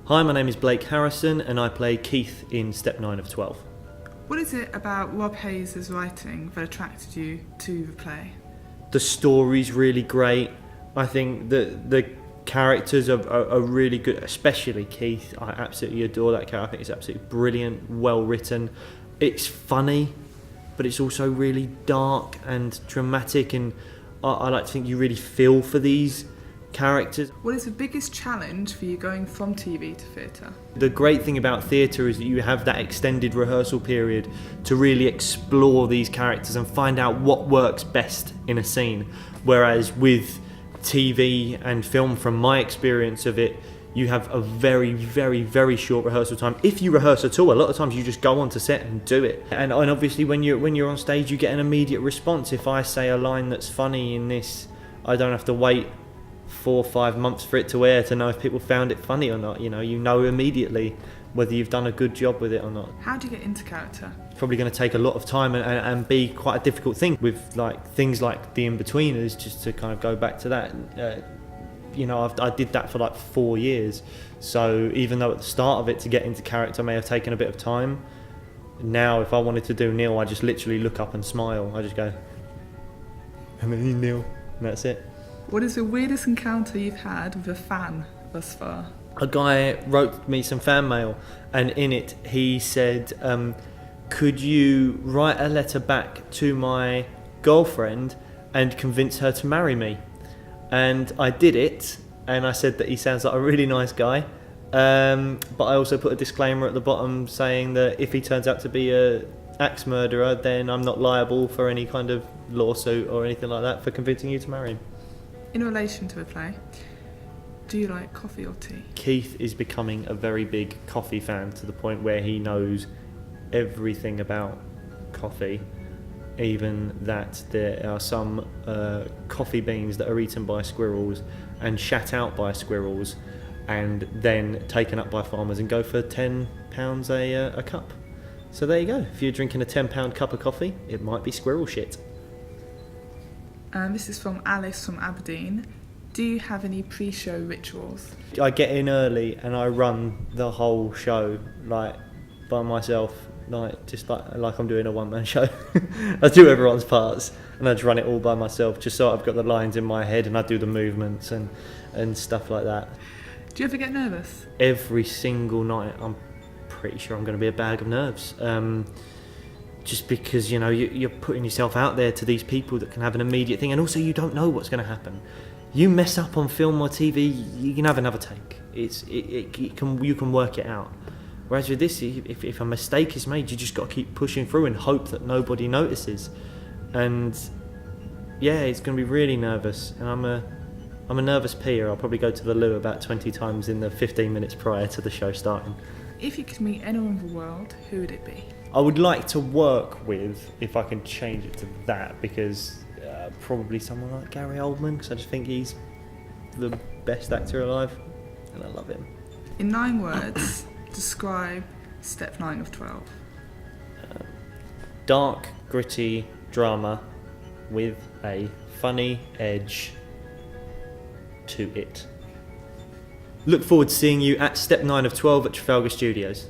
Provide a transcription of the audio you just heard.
Hi, my name is Blake Harrison and I play Keith in Step 9 of 12. What is it about Rob Hayes' writing that attracted you to the play? The story's really great. I think that the characters are really good, especially Keith. I absolutely adore that character. I think it's absolutely brilliant, well written. It's funny, but it's also really dark and dramatic, and I like to think you really feel for these characters. What is the biggest challenge for you going from TV to theatre? The great thing about theatre is that you have that extended rehearsal period to really explore these characters and find out what works best in a scene. Whereas with TV and film, from my experience of it, you have a very, very, very short rehearsal time. If you rehearse at all, a lot of times you just go onto set and do it. And obviously when you're on stage, you get an immediate response. If I say a line that's funny in this, I don't have to wait 4 or 5 months for it to air to know if people found it funny or not. You know immediately whether you've done a good job with it or not. How do you get into character? It's probably going to take a lot of time and be quite a difficult thing with things like the Inbetweeners, just to kind of go back to that. I did that for 4 years, so even though at the start of it to get into character may have taken a bit of time, now if I wanted to do Neil, I just literally look up and smile. I just go, and then Neil, and that's it. What is the weirdest encounter you've had with a fan thus far? A guy wrote me some fan mail, and in it he said, could you write a letter back to my girlfriend and convince her to marry me? And I did it, and I said that he sounds like a really nice guy, but I also put a disclaimer at the bottom saying that if he turns out to be a axe murderer, then I'm not liable for any kind of lawsuit or anything like that for convincing you to marry him. In relation to a play, do you like coffee or tea? Keith is becoming a very big coffee fan, to the point where he knows everything about coffee, even that there are some coffee beans that are eaten by squirrels and shat out by squirrels and then taken up by farmers and go for £10 a cup. So there you go. If you're drinking a £10 cup of coffee, it might be squirrel shit. And this is from Alice from Aberdeen. Do you have any pre-show rituals? I get in early and I run the whole show by myself, just like I'm doing a one-man show. I do everyone's parts and I just run it all by myself, just so I've got the lines in my head and I do the movements and stuff like that. Do you ever get nervous? Every single night I'm pretty sure I'm going to be a bag of nerves. Just because, you're putting yourself out there to these people that can have an immediate thing, and also you don't know what's going to happen. You mess up on film or TV, you can have another take. You can work it out. Whereas with this, if a mistake is made, you just got to keep pushing through and hope that nobody notices. And yeah, it's going to be really nervous. And I'm a nervous peer. I'll probably go to the loo about 20 times in the 15 minutes prior to the show starting. If you could meet anyone in the world, who would it be? I would like to work with, if I can change it to that, because probably someone like Gary Oldman, because I just think he's the best actor alive and I love him. In 9 words, describe Step 9 of 12. Dark, gritty drama with a funny edge to it. Look forward to seeing you at Step 9 of 12 at Trafalgar Studios.